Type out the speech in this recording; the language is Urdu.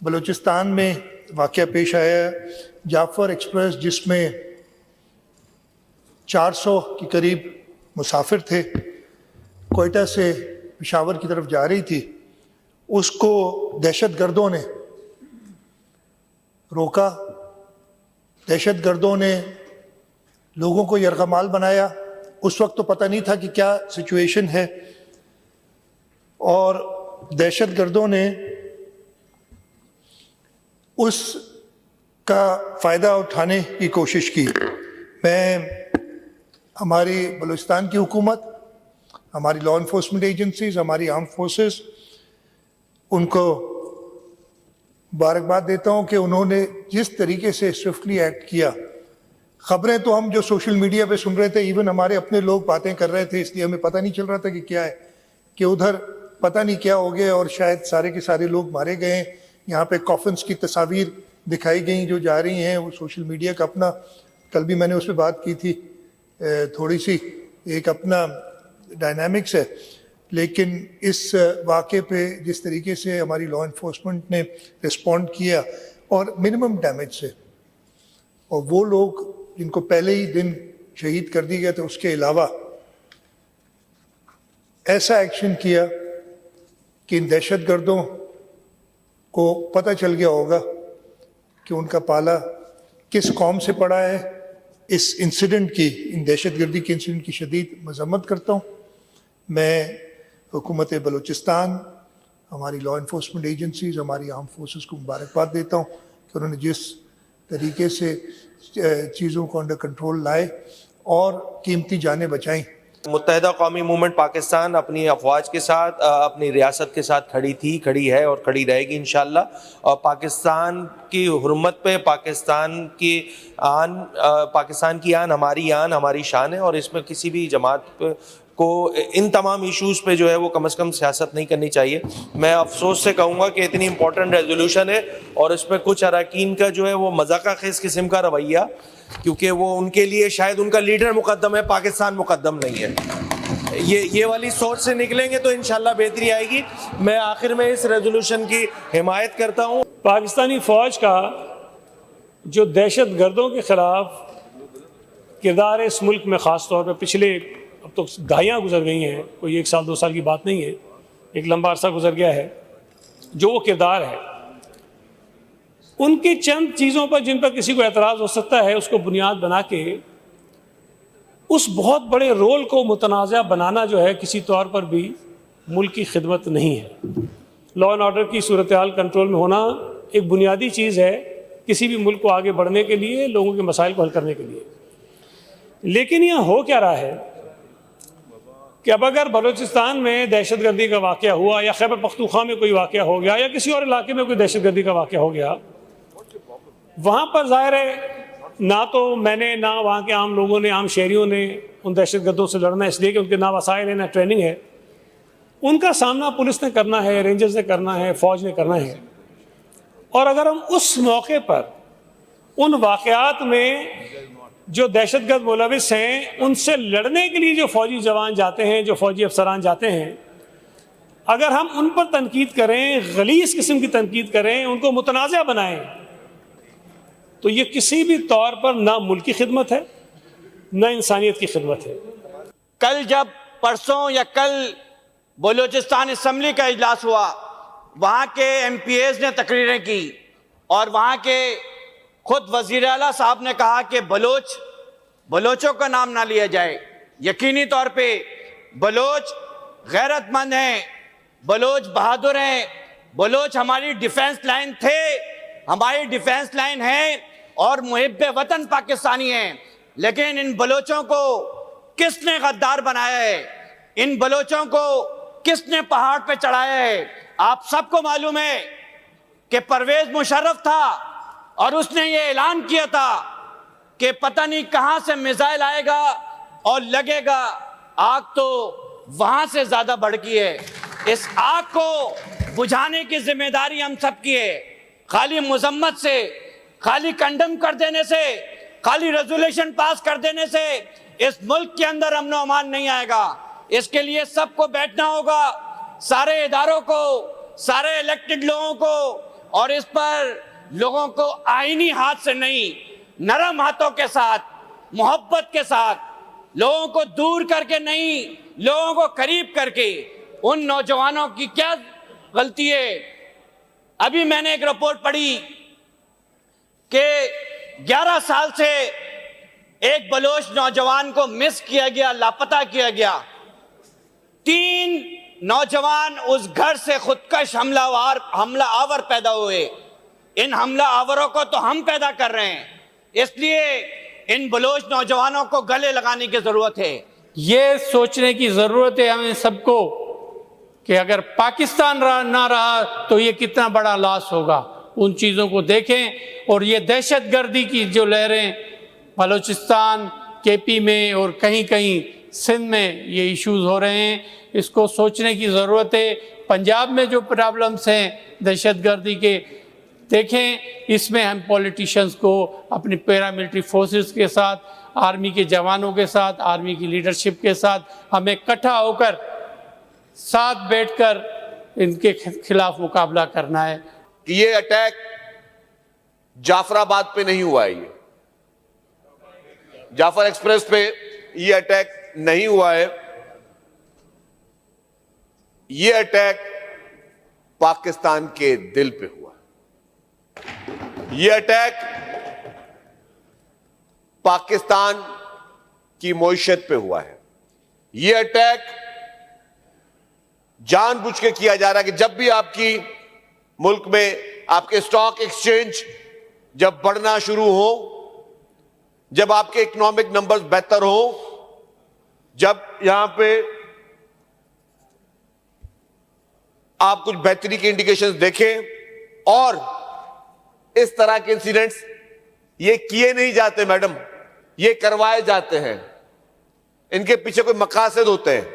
بلوچستان میں واقعہ پیش آیا ہے جعفر ایکسپریس جس میں 400 کے قریب مسافر تھے، کوئٹہ سے پشاور کی طرف جا رہی تھی، اس کو دہشت گردوں نے روکا۔ دہشت گردوں نے لوگوں کو یرغمال بنایا۔ اس وقت تو پتہ نہیں تھا کہ کیا سچویشن ہے، اور دہشت گردوں نے اس کا فائدہ اٹھانے کی کوشش کی۔ میں ہماری بلوچستان کی حکومت، ہماری لا انفورسمنٹ ایجنسیز، ہماری آرم فورسز، ان کو مبارکباد دیتا ہوں کہ انہوں نے جس طریقے سے سوئفٹلی ایکٹ کیا۔ خبریں تو ہم جو سوشل میڈیا پہ سن رہے تھے، ایون ہمارے اپنے لوگ باتیں کر رہے تھے، اس لیے ہمیں پتہ نہیں چل رہا تھا کہ کیا ہے، کہ ادھر پتہ نہیں کیا ہو گیا اور شاید سارے کے سارے لوگ مارے گئے ہیں۔ یہاں پہ کافنس کی تصاویر دکھائی گئیں جو جا رہی ہیں، وہ سوشل میڈیا کا اپنا، کل بھی میں نے اس پہ بات کی تھی، تھوڑی سی ایک اپنا ڈائنامکس ہے۔ لیکن اس واقعے پہ جس طریقے سے ہماری لا انفورسمنٹ نے رسپونڈ کیا، اور منیمم ڈیمیج سے، اور وہ لوگ جن کو پہلے ہی دن شہید کر دی گیا تھا، اس کے علاوہ ایسا ایکشن کیا کہ ان دہشت گردوں کو پتہ چل گیا ہوگا کہ ان کا پالا کس قوم سے پڑا ہے۔ اس انسیڈنٹ کی، ان دہشت گردی کے انسیڈنٹ کی شدید مذمت کرتا ہوں۔ میں حکومت بلوچستان، ہماری لا انفورسمنٹ ایجنسیز، ہماری آرم فورسز کو مبارکباد دیتا ہوں کہ انہوں نے جس طریقے سے چیزوں کو انڈر کنٹرول لائے اور قیمتی جانیں بچائیں۔ متحدہ قومی موومنٹ پاکستان اپنی افواج کے ساتھ، اپنی ریاست کے ساتھ کھڑی تھی، کھڑی ہے اور کھڑی رہے گی انشاءاللہ۔ اور پاکستان کی حرمت پہ، پاکستان کی آن ہماری آن، ہماری شان ہے، اور اس میں کسی بھی جماعت کو ان تمام ایشوز پہ جو ہے وہ کم از کم سیاست نہیں کرنی چاہیے۔ میں افسوس سے کہوں گا کہ اتنی امپورٹنٹ ریزولوشن ہے اور اس میں کچھ اراکین کا جو ہے وہ مذاقہ خیز قسم کا رویہ، کیونکہ وہ ان کے لیے شاید ان کا لیڈر مقدم ہے، پاکستان مقدم نہیں ہے۔ یہ والی سوچ سے نکلیں گے تو انشاءاللہ بہتری آئے گی۔ میں آخر میں اس ریزولوشن کی حمایت کرتا ہوں۔ پاکستانی فوج کا جو دہشت گردوں کے خلاف کردار ہے اس ملک میں، خاص طور پہ پچھلے، اب تو دہائیاں گزر گئی ہیں، کوئی 1 سال 2 سال کی بات نہیں ہے، ایک لمبا عرصہ گزر گیا ہے، جو وہ کردار ہے، ان کی چند چیزوں پر جن پر کسی کو اعتراض ہو سکتا ہے، اس کو بنیاد بنا کے اس بہت بڑے رول کو متنازع بنانا جو ہے کسی طور پر بھی ملک کی خدمت نہیں ہے۔ لا اینڈ آرڈر کی صورتحال کنٹرول میں ہونا ایک بنیادی چیز ہے کسی بھی ملک کو آگے بڑھنے کے لیے، لوگوں کے مسائل کو حل کرنے کے لیے۔ لیکن یہ ہو کیا رہا ہے کہ اب اگر بلوچستان میں دہشت گردی کا واقعہ ہوا، یا خیبر پختونخوا میں کوئی واقعہ ہو گیا، یا کسی اور علاقے میں کوئی دہشت گردی کا واقعہ ہو گیا، وہاں پر ظاہر ہے نہ تو میں نے، نہ وہاں کے عام لوگوں نے، عام شہریوں نے ان دہشت گردوں سے لڑنا، اس لیے کہ ان کے نہ وسائل ہیں نہ ٹریننگ ہے۔ ان کا سامنا پولیس نے کرنا ہے، رینجرز نے کرنا ہے، فوج نے کرنا ہے۔ اور اگر ہم اس موقع پر ان واقعات میں جو دہشت گرد ملوث ہیں ان سے لڑنے کے لیے جو فوجی جوان جاتے ہیں، جو فوجی افسران جاتے ہیں، اگر ہم ان پر تنقید کریں، غلیظ قسم کی تنقید کریں، ان کو متنازع بنائیں، تو یہ کسی بھی طور پر نہ ملک کی خدمت ہے، نہ انسانیت کی خدمت ہے۔ کل جب پرسوں یا کل بلوچستان اسمبلی کا اجلاس ہوا، وہاں کے ایم پی ایز نے تقریریں کی، اور وہاں کے خود وزیر اعلیٰ صاحب نے کہا کہ بلوچوں کا نام نہ لیا جائے۔ یقینی طور پہ بلوچ غیرت مند ہیں، بلوچ بہادر ہیں، بلوچ ہماری ڈیفنس لائن تھے، ہماری ڈیفنس لائن ہے، اور محب وطن پاکستانی ہیں۔ لیکن ان بلوچوں کو کس نے غدار بنایا ہے؟ ان بلوچوں کو کس نے پہاڑ پہ چڑھایا ہے؟ آپ سب کو معلوم ہے کہ پرویز مشرف تھا، اور اس نے یہ اعلان کیا تھا کہ پتہ نہیں کہاں سے میزائل آئے گا اور لگے گا، آگ تو وہاں سے زیادہ بھڑکی ہے۔ اس آگ کو بجھانے کی ذمہ داری ہم سب کی ہے۔ خالی مذمت سے، خالی کنڈم کر دینے سے، خالی ریزولوشن پاس کر دینے سے اس ملک کے اندر امن و امان نہیں آئے گا۔ اس کے لیے سب کو بیٹھنا ہوگا، سارے اداروں کو، سارے الیکٹڈ لوگوں کو، اور اس پر لوگوں کو آئینی ہاتھ سے نہیں، نرم ہاتھوں کے ساتھ، محبت کے ساتھ، لوگوں کو دور کر کے نہیں، لوگوں کو قریب کر کے. ان نوجوانوں کی کیا غلطی ہے؟ ابھی میں نے ایک رپورٹ پڑھی کہ 11 سال سے ایک بلوچ نوجوان کو مس کیا گیا، لاپتہ کیا گیا. 3 نوجوان اس گھر سے خودکش حملہ آور پیدا ہوئے. ان حملہ آوروں کو تو ہم پیدا کر رہے ہیں، اس لیے ان بلوچ نوجوانوں کو گلے لگانے کی ضرورت ہے. یہ سوچنے کی ضرورت ہے ہمیں سب کو کہ اگر پاکستان نہ رہا تو یہ کتنا بڑا لاس ہوگا. ان چیزوں کو دیکھیں. اور یہ دہشت گردی کی جو لہریں بلوچستان، کے پی میں اور کہیں کہیں سندھ میں یہ ایشوز ہو رہے ہیں، اس کو سوچنے کی ضرورت ہے. پنجاب میں جو پرابلمس ہیں دہشت گردی کے، دیکھیں اس میں ہم پولیٹیشنز کو اپنی پیراملٹری فورسز کے ساتھ، آرمی کے جوانوں کے ساتھ، آرمی کی لیڈرشپ کے ساتھ ہمیں اکٹھا ہو کر ساتھ بیٹھ کر ان کے خلاف مقابلہ کرنا ہے. کہ یہ اٹیک جعفر آباد پہ نہیں ہوا ہے، یہ جعفر ایکسپریس پہ یہ اٹیک نہیں ہوا ہے. یہ اٹیک پاکستان کے دل پہ ہوا. یہ اٹیک پاکستان کی معیشت پہ ہوا ہے. یہ اٹیک جان بوجھ کے کیا جا رہا ہے کہ جب بھی آپ کی ملک میں آپ کے اسٹاک ایکسچینج جب بڑھنا شروع ہو، جب آپ کے اکنامک نمبرز بہتر ہوں، جب یہاں پہ آپ کچھ بہتری کی انڈیکیشنز دیکھیں، اور اس طرح کے انسیڈنٹس یہ کیے نہیں جاتے میڈم، یہ کروائے جاتے ہیں. ان کے پیچھے کوئی مقاصد ہوتے ہیں.